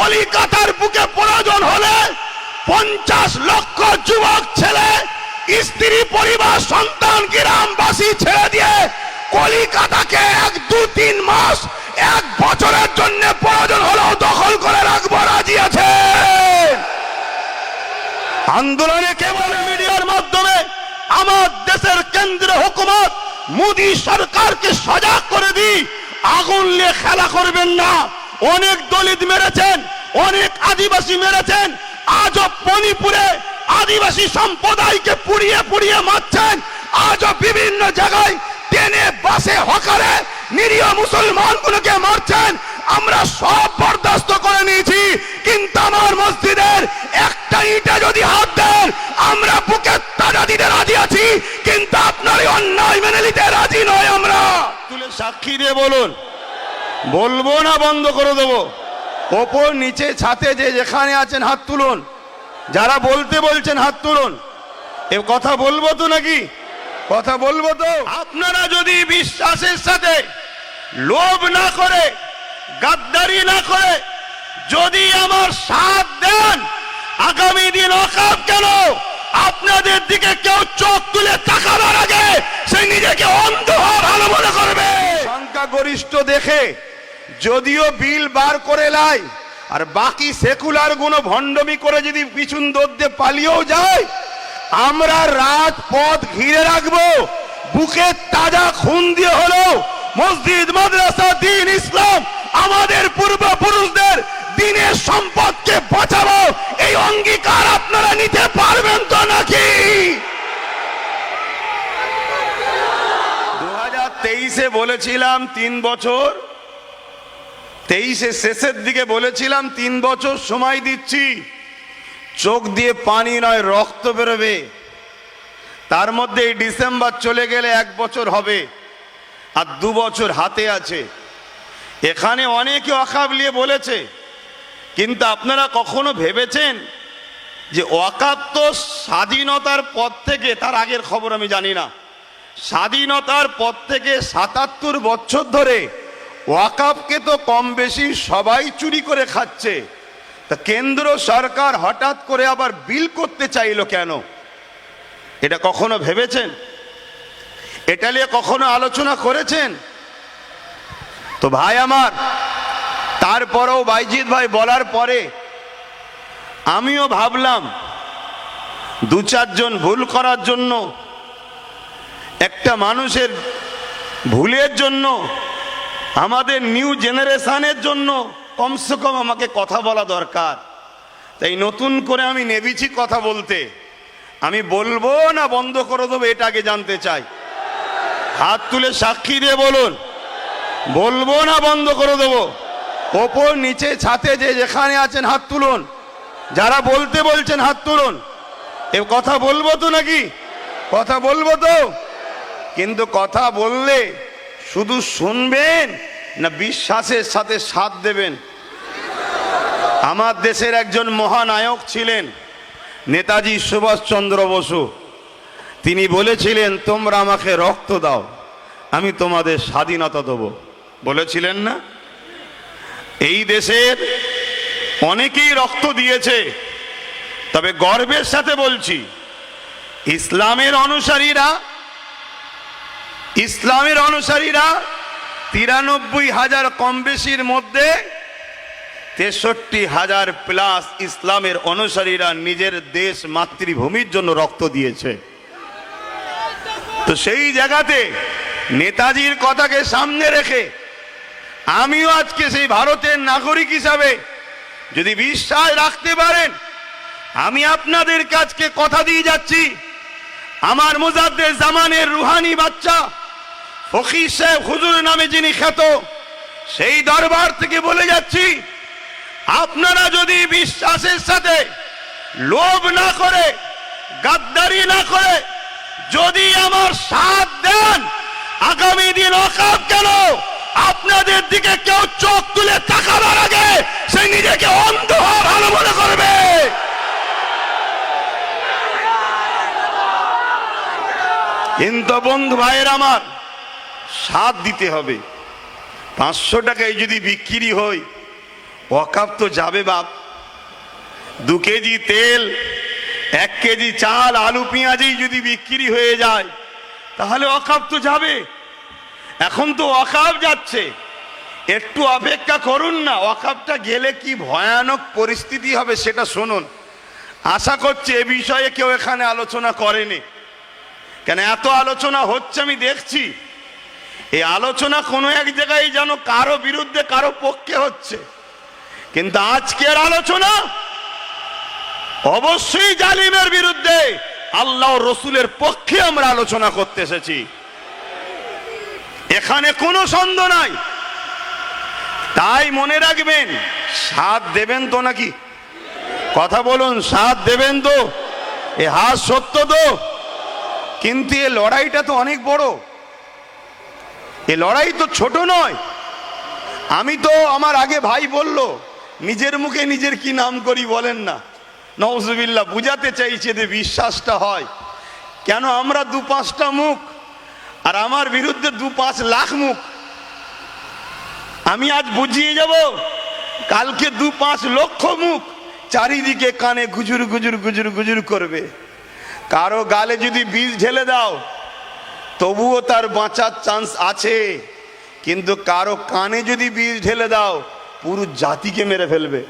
কলিকাতার বুকে প্রয়োজন হলে 50 লক্ষ যুবক ছেলে, স্ত্রী, পরিবার, সন্তান, গ্রামবাসী ছেড়ে দিয়ে কলিকাতাকে 1-2-3 মাস, 1 বছরের জন্য প্রয়োজন হলেও দখল করে রাখবো, রাজি আছে। আন্দোলনে কেবল মিডিয়ার মাধ্যমে আমার দেশের কেন্দ্রীয় হুকুমত মোদী সরকারকে সজাগ করে দিই, আগুন নিয়ে খেলা করবেন না। অনেক দলিত মেরেছেন, অনেক আদিবাসী মেরেছেন, আজও মণিপুরে আদিবাসী সম্প্রদায়কে পুড়িয়ে পুড়িয়ে মারছেন, আজও বিভিন্ন জায়গায় ট্রেনে, বাসে, হকারে নিরীহ মুসলমানগুলোকে মারছেন। আমরা সব বরদাস্ত করে নিয়েছি, কিন্তু আমার মসজিদের একটা ইটে যদি হাত দেন আমরা বুকে তাজা দিতে রাজি আছি, কিন্তু আপনার অন্যায় মেনে নিতে রাজি নয়। আমরা তুলে সাক্ষী দিয়ে বলুন, বলবো না বন্ধ করে দেবো? ওপর নিচে ছাতে যে যেখানে আছেন হাত তুলুন, যারা বলতে বলছেন হাত তুলুন। এ কথা বলবো তো নাকি? কথা বলবো তো? আপনারা যদি বিশ্বাসের সাথে, লোভ না করে, গাদ্দারি না করে যদি আমার সাথ দেন, আগামী দিন ওয়াকফ কেন আপনাদের দিকে কেউ চোখ তুলে তাকাবার আগে সে নিজেকে অন্ধ ভালো মনে করবে। সংখ্যাগরিষ্ঠ দেখে যদিও বিল বার করে লাই, আর বাকি সেকুলার গুলো ভণ্ডমি করে যদি পিছন দৌড়ে পালিয়েও যায়, আমরা রাজপথ ঘিরে রাখবো। বুকে তাজা খুন দিয়ে হলো মসজিদ, মাদ্রাসা, দ্বীন ইসলাম, আমাদের পূর্বপুরুষদের দ্বীনের সম্পদকে বাঁচাবো। এই অঙ্গীকার আপনারা নিতে পারবেন তো নাকি? 2023-এ বলেছিলাম 3 বছর, 23-এর শেষের দিকে বলেছিলাম 3 বছর সময় দিচ্ছি, চোখ দিয়ে পানি নয় রক্ত বেরোবে। তার মধ্যে এই ডিসেম্বর চলে গেলে 1 বছর হবে, আর 2 বছর হাতে আছে। এখানে অনেকে ওয়াকফ নিয়ে বলেছে, কিন্তু আপনারা কখনো ভেবেছেন যে ওয়াকফ তো স্বাধীনতার পর থেকে, তার আগের খবর আমি জানি না, স্বাধীনতার পর থেকে 77 বছর ধরে ওয়াকফকে তো কম বেশি সবাই চুরি করে খাচ্ছে। তা কেন্দ্র সরকার হঠাৎ করে আবার বিল করতে চাইলো কেন? এটা কখনো ভেবেছেন? এটা নিয়ে কখনো আলোচনা করেছেন? তো ভাই আমার, তারপরেও বাইজিৎ ভাই বলার পরে আমিও ভাবলাম 2-4 জন ভুল করার জন্য, একটা মানুষের ভুলের জন্য, আমাদের নিউ জেনারেশনের জন্য কমসে কম আমাকে কথা বলা দরকার। তাই নতুন করে আমি নেমেছি কথা বলতে। আমি বলবো না বন্ধ করে দেবো, এটা আগে জানতে চাই। হাত তুলে সাক্ষী দিয়ে বলুন, বলবো না বন্ধ করে দেবো? ওপর নিচে ছাতে যে যেখানে আছেন হাত তুলুন, যারা বলতে বলছেন হাত তুলুন। এ কথা বলবো তো নাকি? কথা বলবো তো? কিন্তু কথা বললে শুধু শুনবেন না বিশ্বাসের সাথে সাথ দেবেন? আমার দেশের একজন মহানায়ক ছিলেন নেতাজি সুভাষচন্দ্র বসু। তিনি বলেছিলেন, তোমরা আমাকে রক্ত দাও, আমি তোমাদের স্বাধীনতা দেব। বলেছিলেন না? এই দেশের অনেকেই রক্ত দিয়েছে, তবে গর্বের সাথে বলছি, ইসলামের অনুসারীরা 93,000 কম বেশির মধ্যে 63,000 প্লাস ইসলামের অনুসারীরা নিজের দেশ মাতৃভূমির জন্য রক্ত দিয়েছে। তো সেই জায়গাতে নেতাজির কথাকে সামনে রেখে আমিও আজকে সেই ভারতের নাগরিক হিসাবে যদি বিশ্বাস রাখতে পারেন, আমি আপনাদের কাছে কথা দিয়ে যাচ্ছি, আমার মুজাদ্দেদ জামানের রুহানি বাচ্চা ফকির সাহেব হুজুর নামে যিনি খ্যাত, সেই দরবার থেকে বলে যাচ্ছি, আপনারা যদি বিশ্বাসের সাথে, লোভ না করে, গাদ্দারি না করে যদি আমার সাথ দেন, আগামী দিন ওয়াকফ কেন আপনাদের দিকে কেউ চোখ তুলে তাকাবার আগে সে নিজেকে অন্ধ ভালো মনে করবে। কিন্তু বন্ধু ভাইয়ের আমার, সাথ দিতে হবে। 500 টাকায় যদি বিক্রি হয়, ওয়াকাফ তো যাবে বাপ। 2 কেজি তেল, 1 কেজি চাল, আলু পেঁয়াজই যদি বিক্রি হয়ে যায় তাহলে ওয়াকাফ তো যাবে। এখন তো ওয়াকাফ যাচ্ছে, একটু অপেক্ষা করুন না, ওয়াকাফটা গেলে কি ভয়ানক পরিস্থিতি হবে সেটা শুনুন। আশা করছি এ বিষয়ে কেউ এখানে আলোচনা করেনি, কেন এত আলোচনা হচ্ছে আমি দেখছি। এই আলোচনা কোনো এক জায়গায় যেন কারো বিরুদ্ধে কারো পক্ষে হচ্ছে, কিন্তু আজকের আলোচনা অবশ্যই জালিমের বিরুদ্ধে, আল্লাহ রসুলের পক্ষে আমরা আলোচনা করতে এসেছি, এখানে কোনো সন্দেহ নাই। তাই মনে রাখবেন, সাথ দেবেন তো নাকি? কথা বলুন, সাথ দেবেন তো? এ হাত সত্য তো? কিন্তু এ লড়াইটা তো অনেক বড়, এ লড়াই তো ছোট নয়। আমি তো, আমার আগে ভাই বলল, নিজের মুখে নিজের কি নাম করি বলেন না, নওজুবিল্লাহ, বুঝাতে চাইছে যে বিশ্বাসটা হয়। কেন আমরা 2-5টা মুখ আর আমার বিরুদ্ধে 2-5 লাখ মুখ। আমি আজ বুঝিয়ে যাব, কালকে 2-5 লক্ষ মুখ চারিদিকে কানে গুজুর গুজুর গুজুর গুজুর করবে। কারো গালে যদি বিষ ঢেলে দাও তবুও তার বাঁচার চান্স আছে, কিন্তু কারো কানে যদি বিষ ঢেলে দাও পুরো জাতিকে মেরে ফেলবে।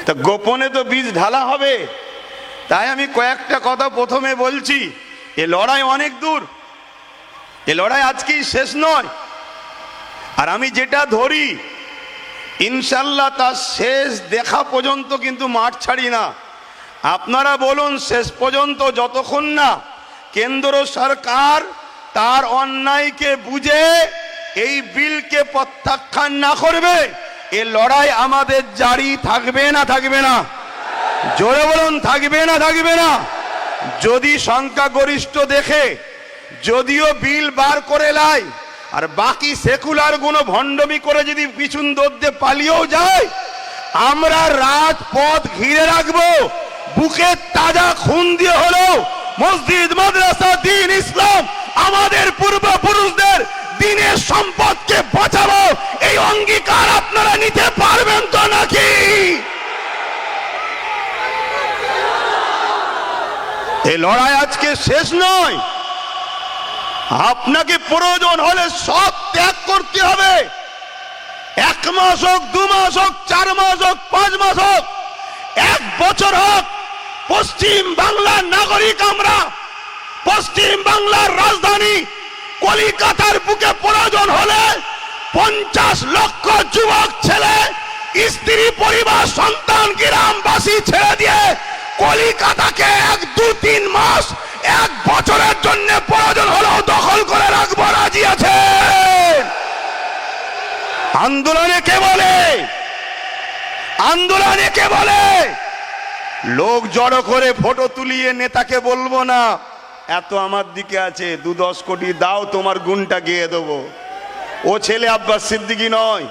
তা গোপনে তো বীজ ঢালা হবে। তাই আমি কয়েকটা কথা প্রথমে বলছি, এ লড়াই অনেক দূর, এ লড়াই আজকেই শেষ নয়। আর আমি যেটা ধরি ইনশাল্লাহ তার শেষ দেখা পর্যন্ত কিন্তু মাঠ ছাড়ি না। আপনারা বলুন, শেষ পর্যন্ত যতক্ষণ না কেন্দ্র সরকার তার অন্যায়কে বুঝে এই বিলকে প্রত্যাখ্যান না করবে, এ লড়াই আমাদের জারি থাকবে না থাকবে না? জোরে বলুন, থাকবে না থাকবে না? যদি সংখ্যাগরিষ্ঠ দেখে যদিও বিল বার করে লাই, আর বাকি সেকুলার গুলো ভণ্ডমি করে যদি পিছন দৌড়ে পালিয়েও যায়, আমরা রাজপথ ঘিরে রাখবো। বুকে তাজা খুন দিয়ে হলেও মসজিদ, মাদ্রাসা, দ্বীন ইসলাম, আমাদের পূর্বপুরুষদের দিনের সম্পদকে বাঁচাবো, এই অঙ্গীকার আপনারা নিতে পারবেন তো নাকি? এই লড়াই আজকে শেষ নয়। আপনাকে প্রয়োজন হলে সব ত্যাগ করতে হবে। 1 মাস হোক, 2 মাস হোক, 4 মাস হোক, 5 মাস হোক, 1 বছর হোক, পশ্চিম বাংলার নাগরিক আমরা। পশ্চিম বাংলার রাজধানী কলিকাতার বুকে প্রয়োজন হলে 50 লক্ষ যুবক ছেলে, স্ত্রী, পরিবার, সন্তান, গ্রামবাসী ছেড়ে দিয়ে কলিকাতাকে 1-2-3 মাস, 1 বছরের জন্য প্রয়োজন হলেও দখল করে রাখবো, রাজি আছে? আন্দোলনে কে বলে? আন্দোলনে কে বলে? লোক জড়ো করে ফটো তুলিয়ে নেতাকে বলবো না এত আমার দিকে আছে, 2-10 কোটি দাও, তোমার গুণটা গেয়ে দেবো। ও ছেলে আব্বাস সিদ্দিকী নয়।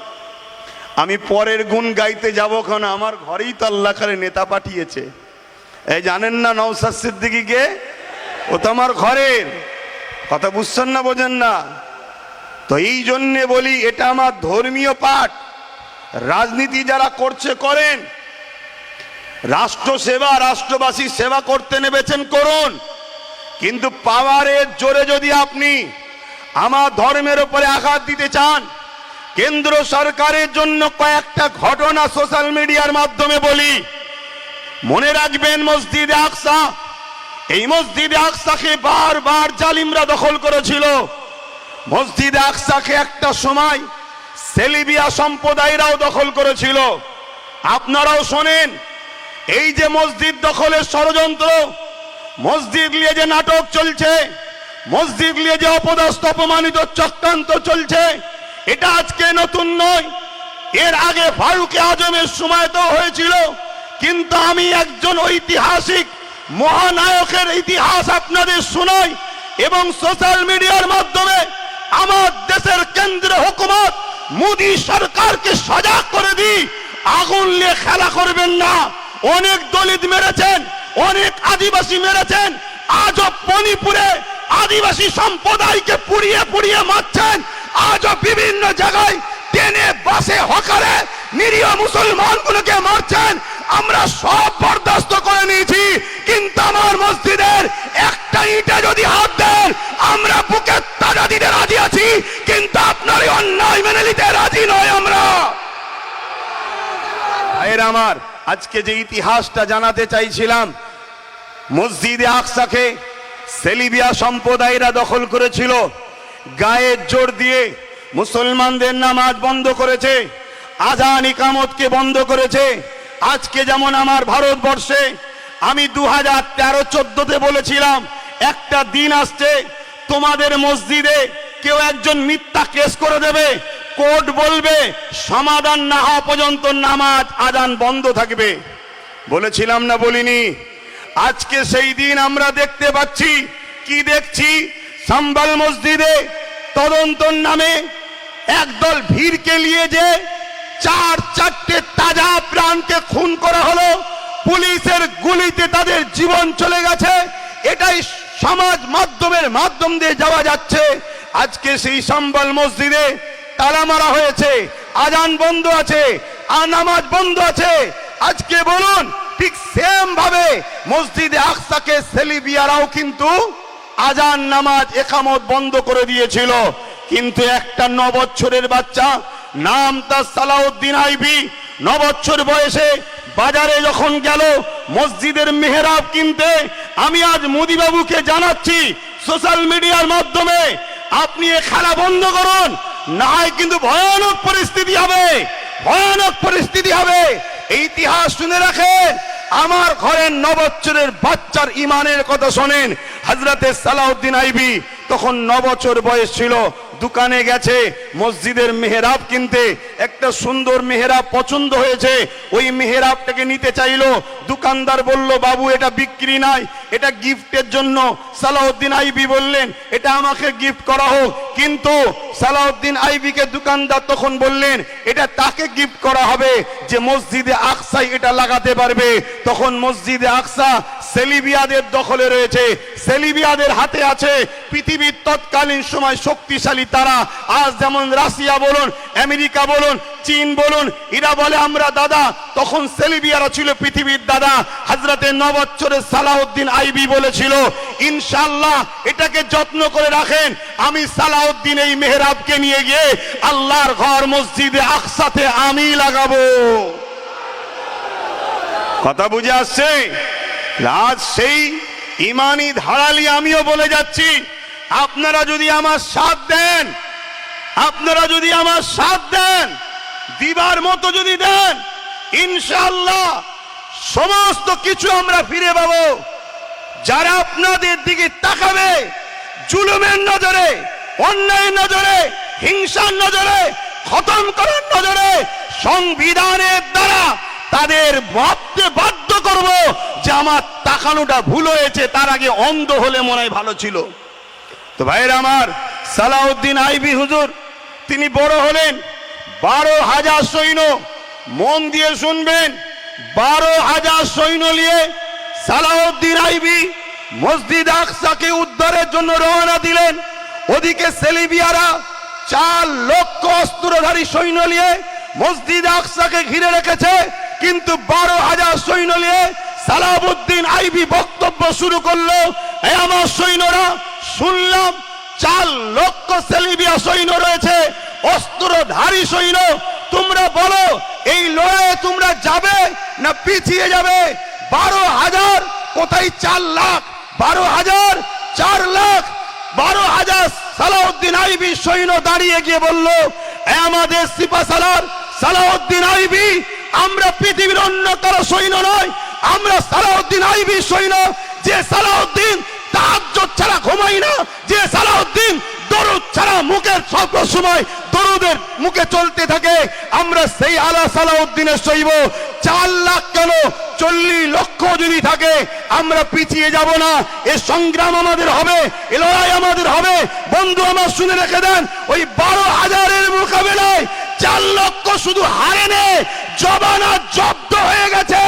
আমি পরের গুণ গাইতে যাবো, কারণ আমার ঘরেই তো আল্লাহ করে নেতা পাঠিয়েছে। এই জানেন না নওশাদ সিদ্দিকীকে? ও তো আমার ঘরের। কথা বুঝছেন না, বোঝেন না? তো এই জন্যে বলি, এটা আমার ধর্মীয় পাঠ। রাজনীতি যারা করছে করেন, রাষ্ট্র সেবা, রাষ্ট্রবাসীর সেবা করতে নেমেছেন করুন, কিন্তু পাওয়ারের জোরে যদি আপনি আমার ধর্মের উপরে আঘাত দিতে চান, কেন্দ্র সরকারের জন্য কয়েকটা ঘটনা সোশ্যাল মিডিয়ার মাধ্যমে বলি। মনে রাখবেন, মসজিদে আকসা, এই মসজিদে আকসাকে বারবার জালিমরা দখল করেছিল। মসজিদে আকসাকে একটা সময় সেলিবিয়া সম্প্রদায়রাও দখল করেছিল। আপনারাও শোনেন, এই যে মসজিদ দখলের ষড়যন্ত্র, মসজিদ নিয়ে যে নাটক চলছে, মসজিদ নিয়ে যে অপদস্থ অপমানিত চক্রান্ত চলছে, এটা আজকে নতুন নয়। এর আগে ফারুক আজমের সময় তো হয়েছিল। কিন্তু আমি একজন ঐতিহাসিক মহানায়কের ইতিহাস আপনাদের শোনাই এবং সোশ্যাল মিডিয়ার মাধ্যমে আমার দেশের কেন্দ্র হুকুমত মোদী সরকারকে সজাগ করে দিই, আগুন নিয়ে খেলা করবেন না। অনেক দলিত মেরেছেন, অনেক আদিবাসী মেরেছেন, আজও মণিপুরে আদিবাসী সম্প্রদায়কে পুড়িয়ে পুড়িয়ে মারছেন। আজও বিভিন্ন জায়গায় ট্রেনে, বাসে, হকারে নিরীহ মুসলমানগুলোকে মারছেন, আমরা সব বরদাস্ত করে নিয়েছি, কিন্তু আমার মসজিদের একটা ইটে যদি হাত দেন আমরা বুকে তাজা দিতে রাজি আছি, কিন্তু আপনার এই অন্যায় মেনে নিতে রাজি নয় আমরা। ভাইয়েরা আমার, আজকে যে ইতিহাসটা জানাতে চাইছিলাম, মসজিদে আকসাকে সেলিবিয়া সম্প্রদায়রা দখল করেছিল, গায়ের জোর দিয়ে মুসলমানদের নামাজ বন্ধ করেছে, আজান ইকামতকে বন্ধ করেছে। আজকে যেমন আমার ভারতবর্ষে আমি 2013-14-তে বলেছিলাম একটা দিন আসছে তোমাদের মসজিদে কেউ একজন মিথ্যা কেস করে দেবে, কোর্ট বলবে সমাধান না হওয়া পর্যন্ত নামাজ আজান বন্ধ থাকবে। বলেছিলাম না বলিনি? আজকে সেই দিন আমরা দেখতে পাচ্ছি। কি দেখছি? সাম্বাল মসজিদে তদন্তর নামে একদল ভিড়কে নিয়ে যে 4-4টে তাজা প্রাণকে খুন করা হলো, পুলিশের গুলিতে তাদের জীবন চলে গেছে, এটাই সমাজ মাধ্যমের মাধ্যম দিয়ে যাওয়া যাচ্ছে। আজকে সেই সাম্বাল মসজিদে তালা মারা হয়েছে, আজান বন্ধ আছে, নামাজ বন্ধ আছে। আজকে বলুন, ঠিক সেম ভাবে মসজিদে আকসাকে সেলিবিয়ারাও কিন্তু আজান নামাজ একামত বন্ধ করে দিয়েছিল। কিন্তু একটা 9 বছরের বাচ্চা, নাম তার সালাউদ্দিন আইবি, 9 বছর বয়সে বাজারে যখন গেল মসজিদের মেহরাব কিনতে, আমি আজ মোদি বাবুকে জানাচ্ছি সোশ্যাল মিডিয়ার মাধ্যমে, আপনি এ খেলা বন্ধ করুন, না হয় কিন্তু ভয়ানক পরিস্থিতি হবে, ভয়ানক পরিস্থিতি হবে। এই ইতিহাস শুনে রাখেন। আমার ঘরের 9 বছরের বাচ্চার ইমানের কথা শোনেন। হযরতে সালাউদ্দিন আইবি তখন 9 বছর বয়স ছিল, দোকানে গেছে মসজিদের মেহরাব কিনতে, একটা সুন্দর মেহরাব পছন্দ হয়েছে, ওই মেহরাবটাকে নিতে চাইলো। দোকানদার বলল, বাবু এটা বিক্রি নাই, এটা গিফটের জন্য। সালাউদ্দিন আইবি বললেন, এটা আমাকে গিফট করা হোক। কিন্তু সালাউদ্দিন আইবিকে দোকানদার তখন বললেন, এটা তাকে গিফট করা হবে যে মসজিদে আকসায় এটা লাগাতে পারবে। তখন মসজিদে আকসা সেলিবিয়াদের দখলে রয়েছে, সেলিবিয়াদের হাতে আছে। পৃথিবীর তৎকালীন সময় শক্তিশালী তারা, আজ যেমন রাশিয়া বলুন, আমেরিকা বলুন, চীন বলুন, এরা বলে আমরা দাদা, তখন সেলিবিয়ারা ছিল পৃথিবীর দাদা। হযরতে 9 বছরের সালাউদ্দিন আইবি বলেছিল, ইনশাআল্লাহ এটাকে যত্ন করে রাখেন, আমি সালাউদ্দিন এই মেহরাবকে নিয়ে গিয়ে আল্লাহর ঘর মসজিদে আকসাতে আমি লাগাবো। কথা বুঝে আসছে? আজ সেই ইমানি ধারালি আমিও বলে যাচ্ছি, আপনারা যদি আমার সাথ দেন, আপনারা যদি আমার সাথ দেন, দিবার মতো যদি দেন, ইনশাআল্লাহ সমস্ত কিছু আমরা ফিরে পাবো। যারা আপনাদের দিকে তাকাবে জুলুমের নজরে, অন্যায়ের নজরে, হিংসার নজরে, খতম করার নজরে, সংবিধানের দ্বারা তাদের ভাবতে বাধ্য করব যে আমার তাকানোটা ভুল হয়েছে, তার আগে অন্ধ হলে মনে হয় ভালো ছিল। তো ভাইয়ের আমার, সালাউদ্দিন আইবি হুজুর তিনি বড় হলেন, 12,000 সৈন্য, মন দিয়ে শুনবেন, 12,000 সৈন্য নিয়ে সালাউদ্দিন আইবি মসজিদ আকসাকে উদ্ধারের জন্য রওনা দিলেন। ওদিকে সেলিবিয়ারা 4 লক্ষ অস্ত্রধারী সৈন্য নিয়ে মসজিদ আকসাকে ঘিরে রেখেছে। কিন্তু 12,000 সৈন্য নিয়ে সালাউদ্দিন আইবি বক্তব্য শুরু করলো, এই আমার সৈন্যরা, শুনলাম 4 লক্ষ সেলিবিয়া সৈন্য রয়েছে, অস্ত্রধারী সৈন্য, তোমরা বলো এই লড়াইয়ে তোমরা যাবে না পিছিয়ে যাবে? 12,000 কোথায় 4 লাখ, 12,000 4 লাখ, 12,000। সালাউদ্দিন আইবি সৈন্য দাঁড়িয়ে গিয়ে বলল, আমাদের সিপাহসালার সালাউদ্দিন আইবি, আমরা পৃথিবীর অন্য কারো সৈন্য নয়, আমরা সালাউদ্দিন আইবি সৈন্য। যে সালাউদ্দিন তাহাজ্জুদ ছাড়া ঘুমাই না, যে সালাউদ্দিন দরুদ ছাড়া মুখের সব সময় দরুদের মুখে চলতে থাকে, আমরা সেই আলা সালাউদ্দিনের সইব। 4 লাখ কেন, 40 লক্ষ যদি থাকে, আমরা পিছিয়ে যাব না। এ সংগ্রাম আমাদের হবে, এ লড়াই আমাদের হবে। বন্ধু আমার শুনে রেখে দেন, ওই 12,000-এর মোকাবেলায় 4 লক্ষ শুধু হারেনে, জবানা জব্দ হয়ে গেছে।